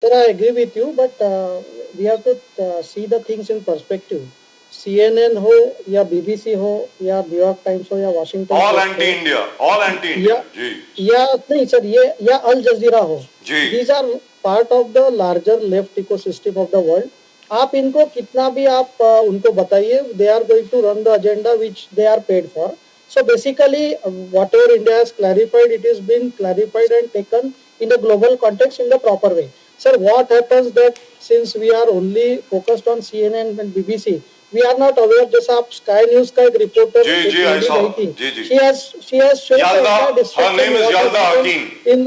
Sir, I agree with you, but we have to see the things in perspective. CNN हो या BBC हो या New York Times हो या वाशिंगटन ऑल पोस्ट एंटी हो India, all anti India जी या नहीं सर ये या अल जजीरा हो, जी these are part of the larger left ecosystem of the world. आप इनको कितना भी आप उनको बताइए, they are going to run the agenda which they are paid for. So basically, whatever India has clarified, it has been clarified and taken in the global context in the proper way. Sir, what happens that since we are only focused on CNN and BBC, we are not aware. जैसा आप Sky News का एक reporter जी जी I saw जी जी she has shown Yalda, the her name is Yalda Hakim in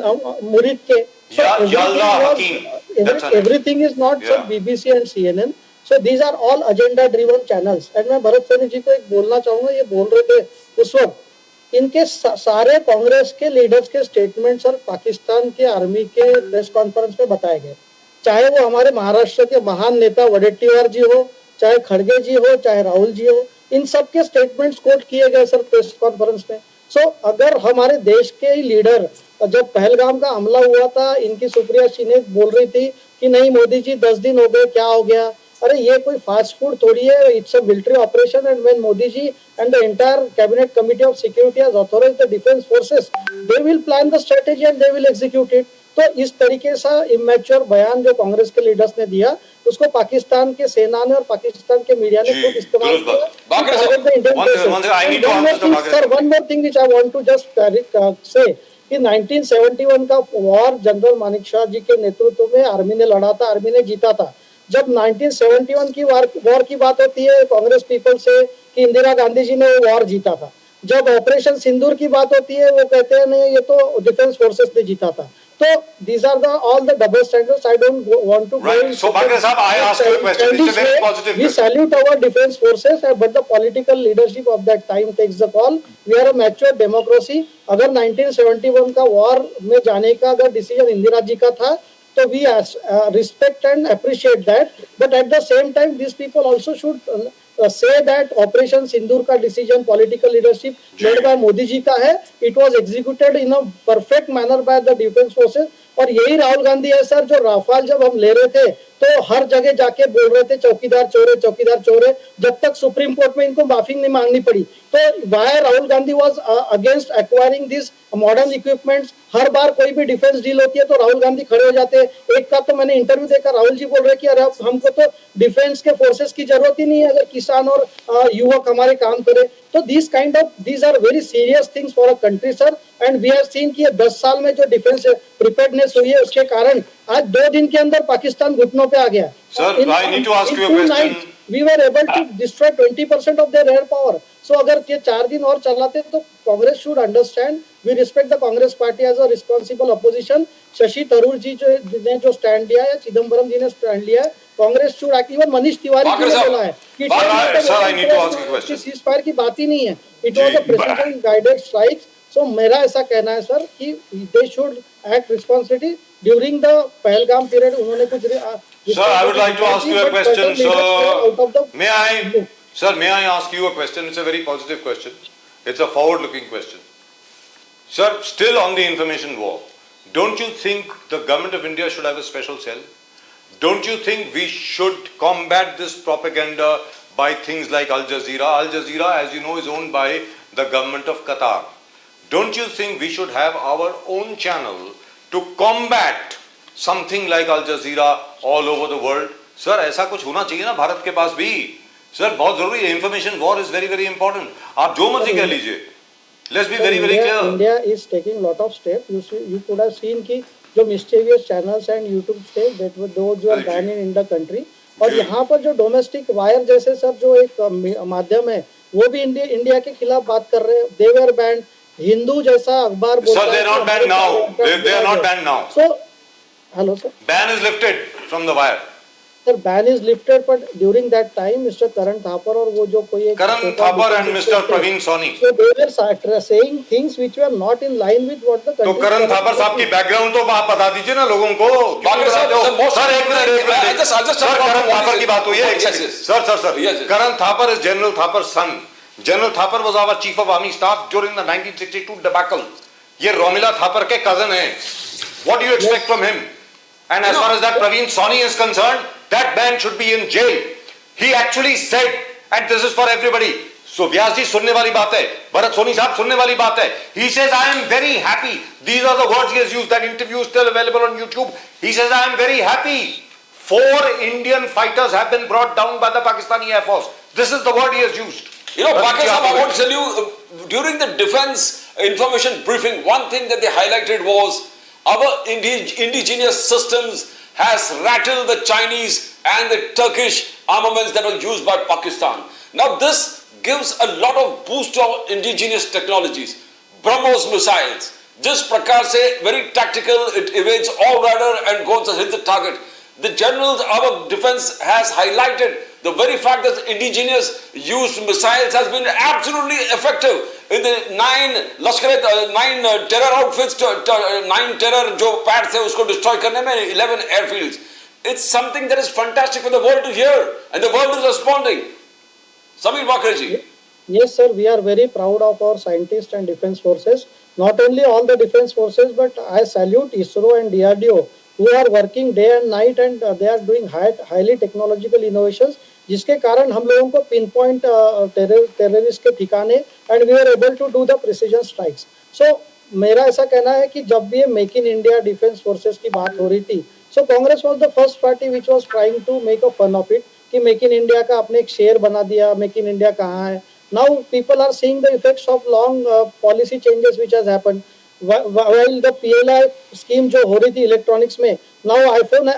Murid ke. So Yalda Hakim, everything is not yeah. BBC and CNN. So these are all agenda driven channels. And मैं भरत सोनी जी को एक बोलना चाहूंगा, ये बोल रहे थे उस वक्त इनके सारे कांग्रेस के लीडर्स के स्टेटमेंट्स और पाकिस्तान के आर्मी के प्रेस कॉन्फ्रेंस में बताए गए, चाहे वो हमारे महाराष्ट्र के महान नेता वडेट्टीवार जी हो, चाहे खड़गे जी हो, चाहे राहुल जी हो, इन सब के स्टेटमेंट्स कोट किए गए सर प्रेस कॉन्फ्रेंस में. सो अगर हमारे देश के ही लीडर, जब पहलगाम का हमला हुआ था, इनकी सुप्रिया सिन्हा बोल रही थी कि नहीं मोदी जी 10 दिन हो गए, क्या हो गया, अरे ये कोई फास्ट फूड थोड़ी है, it's a military operation and when Modi ji and the entire cabinet committee of security has authorised the defence forces, they will plan the strategy and they will execute it. तो इस तरीके से इमेच्योर बयान जो कांग्रेस के leaders ने दिया, उसको पाकिस्तान के सेना ने और पाकिस्तान के मीडिया ने खूब इस्तेमाल किया. Sir one more thing which I want to just say कि 1971 का war general Manekshaw ji के नेतृत्व में आर्मी ने लड़ा था, आर्मी ने जीता था. जब 1971 की वॉर की बात होती है कांग्रेस पीपल से कि इंदिरा गांधी जी ने वॉर जीता था. जब ऑपरेशन सिंदूर की बात होती है वो कहते हैं नहीं ये तो डिफेंस फोर्सेस ने जीता था. तो these are the all the double standards. I don't want to right. So Bhagre sahab, I ask you a question. It's a very positive we salute our defense forces, but the political leadership of that time takes the call. We are a mature democracy. अगर 1971 का war में जाने का अगर decision Indira ji का था, तो we respect and appreciate that. But at the same time, these people also should say that operation Sindoor का decision political leadership led by Modi ji का है. It was executed in a perfect manner by the defence forces. और यही राहुल गांधी है sir, जो Rafale जब हम ले रहे थे तो हर जगह जाके बोल रहे थे चौकीदार चोर है, चौकीदार चोर है, जब तक सुप्रीम कोर्ट में इनको माफी नहीं मांगनी पड़ी. तो why Rahul Gandhi was against acquiring this modern equipments. हर बार कोई भी डिफेंस डील होती है तो राहुल गांधी खड़े हो जाते हैं. एक का तो मैंने इंटरव्यू देखा, राहुल जी बोल रहे कि अरे हमको तो डिफेंस के फोर्सेस की जरूरत ही नहीं है अगर किसान और युवक हमारे काम करे. तो these are very serious things for a country sir, and we have seen कि 10 साल में जो डिफेंस प्रिपेयर्डनेस हुई है उसके कारण आज 2 दिन के अंदर पाकिस्तान घुटनों पे आ गया. Sir, I need to ask you a question. We were able to destroy 20% of their air power. So अगर ये 4 दिन और चलाते तो Congress should understand. We respect the Congress party as a responsible opposition. Shashi Tharoor ji जो स्टैंड लिया है, चिदम्बरम जी ने स्टैंड लिया है, Congress should act. Even Manish Tiwari ji ने बोला है कि सीज फायर की बात ही नहीं है, it was a president guided strikes. So मेरा ऐसा कहना है सर कि they should act responsibility during the Pahalgam period. उन्होंने कुछ Sir, I would like to ask you a question. So, may I ask you a question? It's a very positive question. It's a forward-looking question. Sir, still on the information war, don't you think the government of India should have a special cell? Don't you think we should combat this propaganda by things like Al Jazeera? Al Jazeera, as you know, is owned by the government of Qatar. Don't you think we should have our own channel to combat something like Al Jazeera all over the world? Sir, ऐसा कुछ होना चाहिए ना भारत के पास भी. Sir बहुत जरूरी है. Information war is very very important. आप जो मर्जी कह लीजिए. Let's be very very clear. India is taking lot of step. You could have seen कि जो mysterious channels and YouTube step that were those were ban in the country. और यहाँ पर जो डोमेस्टिक वायर जैसे सर जो एक माध्यम है वो भी इंडिया के खिलाफ बात कर रहे हैं. दे वर बैंड. हिंदू जैसा अखबार बोलता है. Sir, they are not banned now. They are not banned now. So hello sir. Ban is lifted from the wire. Sir, ban is lifted, but during that time, Mr. Karan Thapar और वो जो कोई Karan Thapar and Mr. Praveen Soni. So they were saying things which were not in line with what the country. तो Karan Thapar साहब की background तो आप बता दीजिए ना लोगों को. सर एक मिनट. सर Karan Thapar की बात हुई है. Sir. Karan Thapar is General Thapar's son. General Thapar was our chief of army staff during the 1962 debacle. ये रोमिला थापर के कजन हैं. What do you expect from him? And as far as that Praveen Soni is concerned, that man should be in jail. He actually said, and this is for everybody. So Vyas ji sunne wali baat hai, Bharat Soni sahab sunne wali baat hai. He says, I am very happy. These are the words he has used. That interview is still available on YouTube. He says, I am very happy. 4 Indian fighters have been brought down by the Pakistani Air Force. This is the word he has used. You know, Pakistan, I want to tell you, during the defense information briefing, one thing that they highlighted was our indigenous systems has rattled the Chinese and the Turkish armaments that were used by Pakistan. Now this gives a lot of boost to our indigenous technologies. BrahMos missiles, just prakar se, very tactical, it evades all radar and goes and hits the target. The generals, our defense has highlighted the very fact that indigenous used missiles has been absolutely effective in the 9 terror outfits, 9 terror jo pads hai usko destroy karne mein, 11 airfields. It's something that is fantastic for the world to hear, and the world is responding. Samir Bakreji. Yes, sir, we are very proud of our scientists and defense forces. Not only all the defense forces, but I salute ISRO and DRDO, who are working day and night, and they are doing highly technological innovations, जिसके कारण हम लोगों को pin point terrorist के ठिकाने and we are able to do the precision strikes. So मेरा ऐसा कहना है कि जब भी make in India defence forces की बात हो रही थी, so Congress was the first party which was trying to make a fun of it कि मेक इन इंडिया का अपने एक शेयर बना दिया, मेक इन इंडिया कहाँ है. Now people are seeing the effects of long policy changes which has happened while the PLI scheme जो हो रही थी इलेक्ट्रॉनिक्स में, now iPhone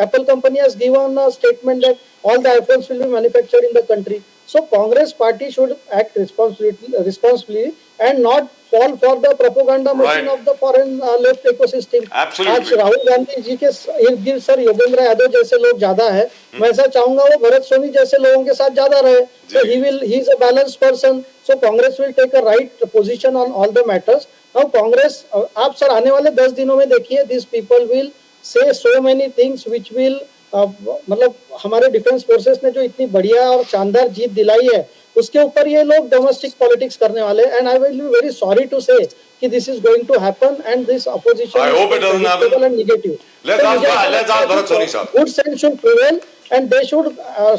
Apple company has given a statement that all the iPhones will be manufactured in the country. So Congress party should act responsibly and not fall for the propaganda machine of the foreign left ecosystem. Absolutely. आज राहुल गांधी जी के इर्द गिर्द sir Yogendra Yadav जैसे लोग ज्यादा है. मैं ऐसा चाहूंगा वो भरत सोनी जैसे लोगों के साथ ज्यादा रहे. So he is a balanced person. So Congress will take a right position on all the matters. Now Congress, आप सर आने वाले 10 दिनों में देखिए, these people will say so many things which will मतलब हमारे डिफेंस फोर्सेस ने जो इतनी बढ़िया और शानदार जीत दिलाई है, उसके ऊपर ये लोग डोमेस्टिक पॉलिटिक्स करने वाले. And I will be very sorry to say कि this is going to happen and this opposition I hope it doesn't happen. And negative. Let's ask Bharat Soni sir. Good sense should prevail and they should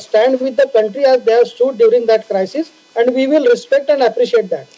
stand with the country as they have stood during that crisis, and we will respect and appreciate that.